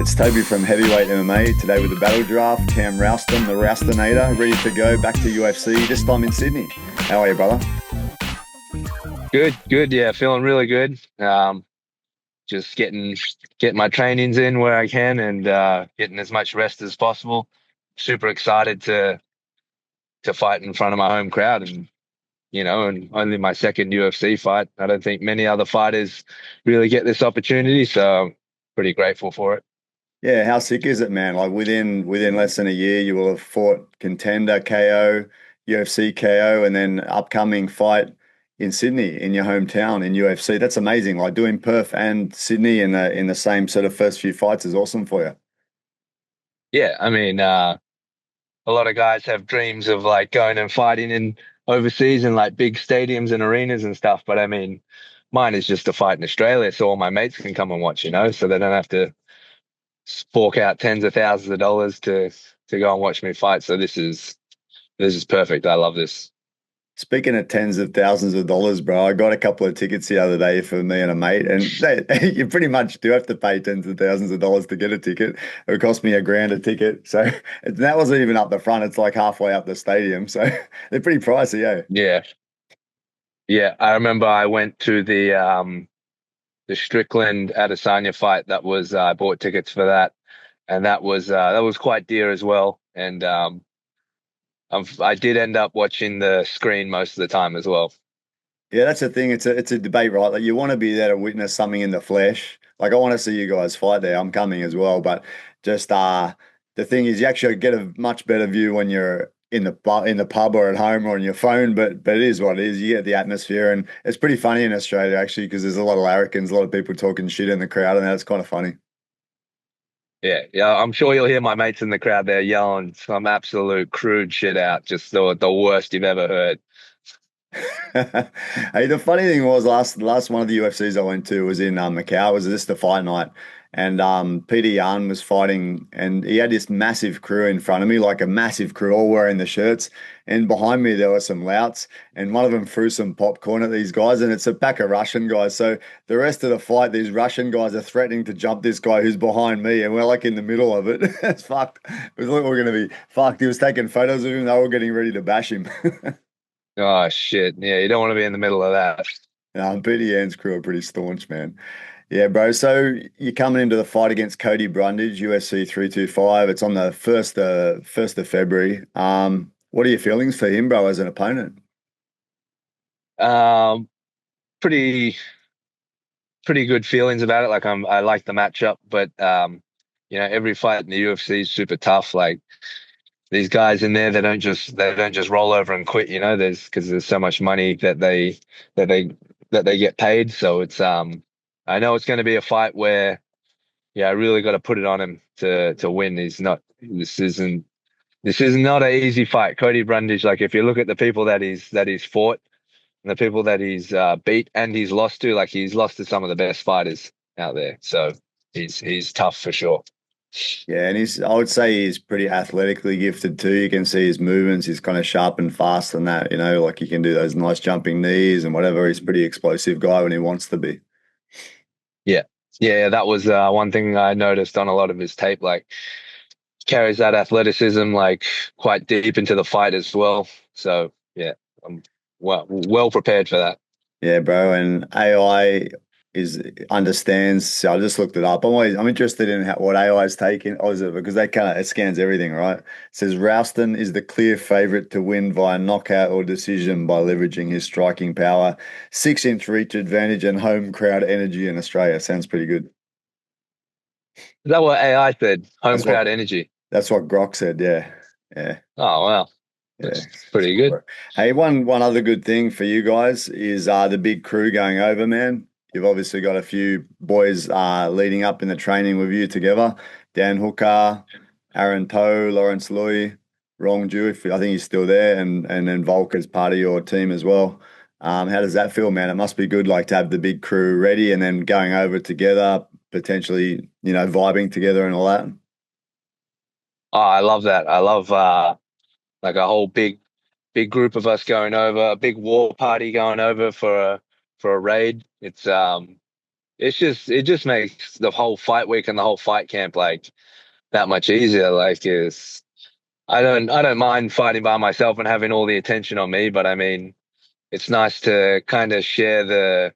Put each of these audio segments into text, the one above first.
It's Toby from Heavyweight MMA, today with the Battle Draft, Cam Rowston, the Rowstonator, ready to go back to UFC, this time in Sydney. How are you, brother? Good. Yeah, feeling really good. Just getting my trainings in where I can and getting as much rest as possible. Super excited to fight in front of my home crowd and only my second UFC fight. I don't think many other fighters really get this opportunity, so I'm pretty grateful for it. Yeah, how sick is it, man? Like within less than a year, you will have fought contender KO, UFC KO, and then upcoming fight in Sydney, in your hometown, in UFC. That's amazing. Like doing Perth and Sydney in the same sort of first few fights is awesome for you. Yeah, I mean, a lot of guys have dreams of like going and fighting in overseas in like big stadiums and arenas and stuff, but I mean, mine is just to fight in Australia, so all my mates can come and watch, so they don't have to fork out tens of thousands of dollars to go and watch me fight. So this is perfect. I love this. Speaking of tens of thousands of dollars, bro, I got a couple of tickets the other day for me and a mate, and you pretty much do have to pay tens of thousands of dollars to get a ticket. It cost me $1,000 a ticket, so that wasn't even up the front. It's like halfway up the stadium, so they're pretty pricey, yeah. Yeah. Yeah. I remember I went to the Strickland Adesanya fight. I bought tickets for that, and that was quite dear as well. And I did end up watching the screen most of the time as well. Yeah, that's the thing. It's a debate, right? Like you want to be there to witness something in the flesh. Like I want to see you guys fight there. I'm coming as well, but just the thing is, you actually get a much better view when you're in the pub or at home or on your phone. But it is what it is. You get the atmosphere, and it's pretty funny in Australia actually because there's a lot of larrikins, a lot of people talking shit in the crowd, and that's kind of funny. Yeah. I'm sure you'll hear my mates in the crowd there yelling some absolute crude shit out, just the worst you've ever heard. Hey, the funny thing was last one of the UFCs I went to was in Macau. It was just the fight night, and Peter Yan was fighting, and he had this massive crew in front of me, like a massive crew, all wearing the shirts. And behind me there were some louts, and one of them threw some popcorn at these guys, and it's a pack of Russian guys. So the rest of the fight, these Russian guys are threatening to jump this guy who's behind me, and we're like in the middle of it. It's fucked. We thought we were gonna be fucked. He was taking photos of him. They were getting ready to bash him. Oh shit. Yeah, you don't want to be in the middle of that. Peter Yan's crew are pretty staunch, man. Yeah, bro. So you're coming into the fight against Cody Brundage, UFC 325. It's on the first of February. What are your feelings for him, bro, as an opponent? Um, pretty pretty good feelings about it. Like I like the matchup, but every fight in the UFC is super tough. Like these guys in there, they don't just roll over and quit. There's so much money that they that they get paid. So I know it's going to be a fight where I really got to put it on him to win. He's not. This is not an easy fight. Cody Brundage. Like if you look at the people that he's fought and the people that he's beat and he's lost to, like he's lost to some of the best fighters out there. So he's tough for sure. Yeah, and I would say he's pretty athletically gifted too. You can see his movements. He's kind of sharp and fast and that, like he can do those nice jumping knees and whatever. He's a pretty explosive guy when he wants to be. Yeah. Yeah, that was one thing I noticed on a lot of his tape. Like carries that athleticism like quite deep into the fight as well. So yeah, I'm well prepared for that. Yeah, bro. And AI is understands. So I just looked it up. I'm interested in what AI is taking. Oh, is it because they kind of it scans everything, right? It says Rowston is the clear favorite to win via knockout or decision by leveraging his striking power, 6-inch reach advantage, and home crowd energy in Australia. Sounds pretty good. Is that what AI said? Home That's what crowd energy. that's what Grok said. Yeah, yeah. Oh wow, Yeah, that's pretty good. hey, one other good thing for you guys is the big crew going over, man. You've obviously got a few boys leading up in the training with you together. Dan Hooker, Aaron Toe, Lawrence Louis, Rong Ju, if I think he's still there, and then Volk as part of your team as well. How does that feel, man? It must be good, like to have the big crew ready and then going over together, potentially, vibing together and all that. Oh, I love that. I love like a whole big group of us going over, a big war party going over for a raid. it just makes the whole fight week and the whole fight camp like that much easier. Like is I don't mind fighting by myself and having all the attention on me, but I mean it's nice to kind of share the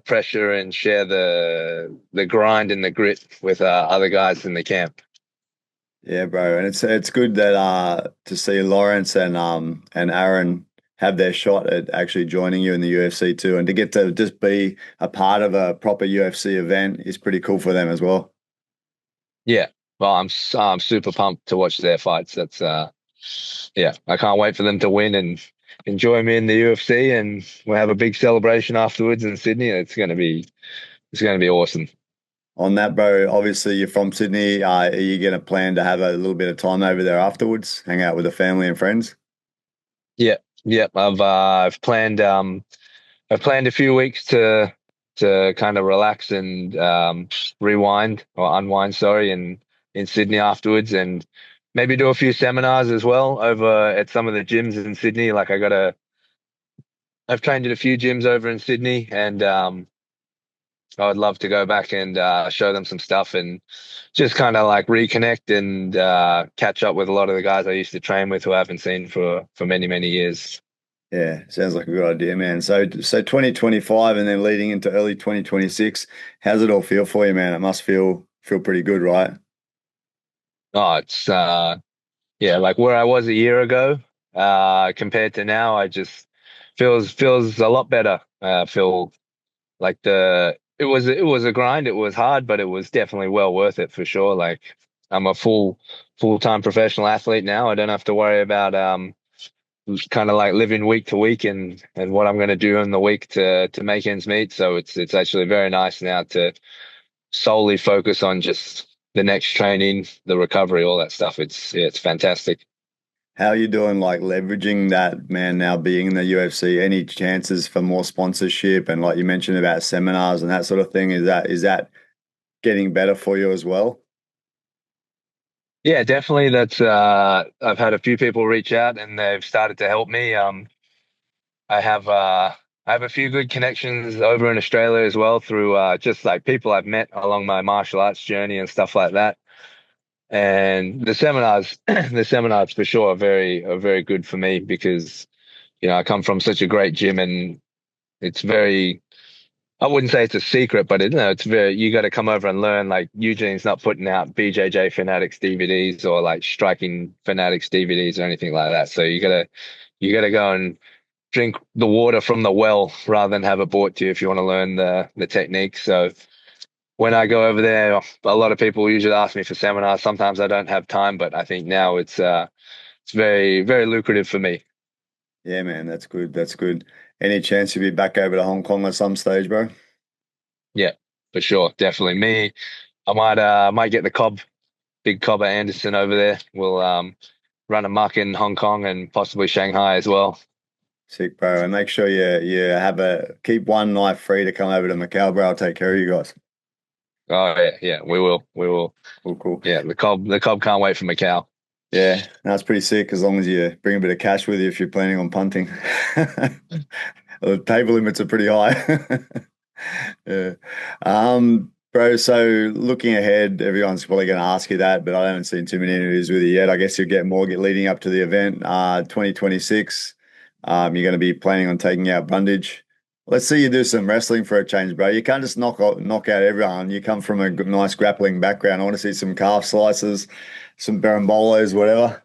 pressure and share the grind and the grit with other guys in the camp. Yeah, bro, and it's good that to see Lawrence and Aaron have their shot at actually joining you in the UFC too, and to get to just be a part of a proper UFC event is pretty cool for them as well. Yeah, well, I'm super pumped to watch their fights. That's yeah, I can't wait for them to win and enjoy me in the UFC, and we'll have a big celebration afterwards in Sydney. It's gonna be awesome. On that, bro, obviously you're from Sydney. Are you going to plan to have a little bit of time over there afterwards, hang out with the family and friends? Yeah, yeah, I've planned a few weeks to kind of relax and rewind or unwind, sorry, in Sydney afterwards, and maybe do a few seminars as well over at some of the gyms in Sydney. Like I've trained at a few gyms over in Sydney, and I would love to go back and show them some stuff and just kind of like reconnect and catch up with a lot of the guys I used to train with who I haven't seen for many, many years. Yeah, sounds like a good idea, man. So 2025 and then leading into early 2026, how's it all feel for you, man? It must feel pretty good, right? Oh, it's yeah, like where I was a year ago compared to now, I just feels a lot better. Feel like it was a grind. It was hard, but it was definitely well worth it for sure. Like I'm a full-time professional athlete now. I don't have to worry about kind of like living week to week and what I'm going to do in the week to make ends meet. So it's actually very nice now to solely focus on just the next training, the recovery, all that stuff. It's fantastic. How are you doing, like leveraging that, man, now being in the UFC? Any chances for more sponsorship? And like you mentioned about seminars and that sort of thing, is that getting better for you as well? Yeah, definitely. That's I've had a few people reach out and they've started to help me. I have I have a few good connections over in Australia as well through just like people I've met along my martial arts journey and stuff like that. And the seminars, the seminars for sure are very good for me because I come from such a great gym and it's very. I wouldn't say it's a secret, but it's very. You got to come over and learn. Like Eugene's not putting out BJJ Fanatics DVDs or like Striking Fanatics DVDs or anything like that. So you gotta go and drink the water from the well rather than have it brought to you if you want to learn the technique. So when I go over there, a lot of people usually ask me for seminars. Sometimes I don't have time, but I think now it's very lucrative for me. Yeah, man, that's good. That's good. Any chance you'll be back over to Hong Kong at some stage, bro? Yeah, for sure, definitely. Me, I might get the big Cobber Anderson over there. We'll run amok in Hong Kong and possibly Shanghai as well. Sick, bro. And make sure you have a keep one night free to come over to Macau, bro. I'll take care of you guys. Oh yeah, yeah, we will. Cool, cool. Yeah, the Cobb can't wait for Macau. Yeah, that's pretty sick as long as you bring a bit of cash with you if you're planning on punting. The table limits are pretty high. Yeah. Bro, so looking ahead, everyone's probably going to ask you that, but I haven't seen too many interviews with you yet. I guess you'll get more leading up to the event, 2026. You're going to be planning on taking out Brundage. Let's see you do some wrestling for a change, bro. You can't just knock out everyone. You come from a nice grappling background. I want to see some calf slices, some berimbolos, whatever.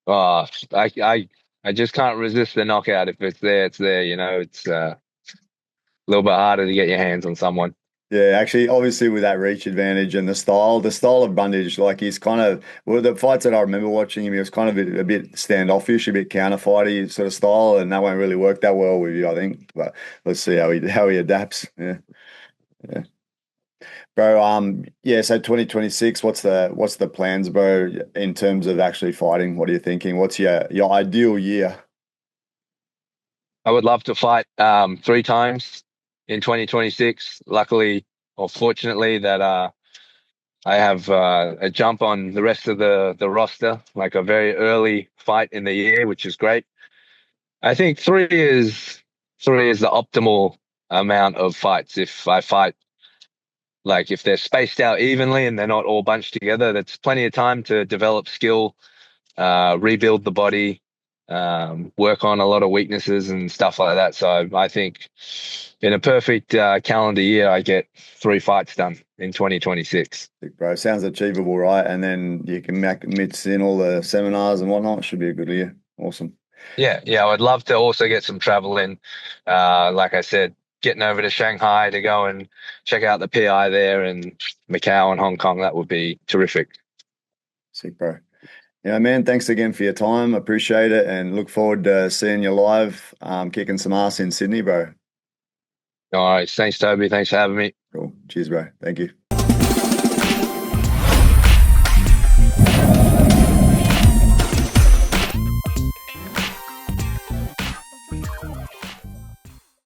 Oh, I just can't resist the knockout. If it's there, it's there. It's a little bit harder to get your hands on someone. Yeah, actually, obviously with that reach advantage and the style of Brundage, like he's kind of, well, the fights that I remember watching him, he was kind of a bit standoffish, a bit counter fighty sort of style, and that won't really work that well with you, I think. But let's see how he adapts. Yeah, yeah, bro. Yeah. So 2026, what's the plans, bro? In terms of actually fighting, what are you thinking? What's your ideal year? I would love to fight three times in 2026. Luckily or fortunately, that I have a jump on the rest of the roster, like a very early fight in the year, which is great. I think three is the optimal amount of fights. If I fight, like if they're spaced out evenly and they're not all bunched together, that's plenty of time to develop skill, rebuild the body, work on a lot of weaknesses and stuff like that. So I think in a perfect calendar year, I get 3 fights done in 2026. Bro, sounds achievable, right? And then you can mix in all the seminars and whatnot. Should be a good year. Awesome. Yeah, yeah, I would love to also get some travel in. Like I said, getting over to Shanghai to go and check out the PI there and Macau and Hong Kong, that would be terrific. Sick, bro. Yeah, man, thanks again for your time. Appreciate it and look forward to seeing you live, kicking some ass in Sydney, bro. All right, thanks, Toby. Thanks for having me. Cool. Cheers, bro. Thank you.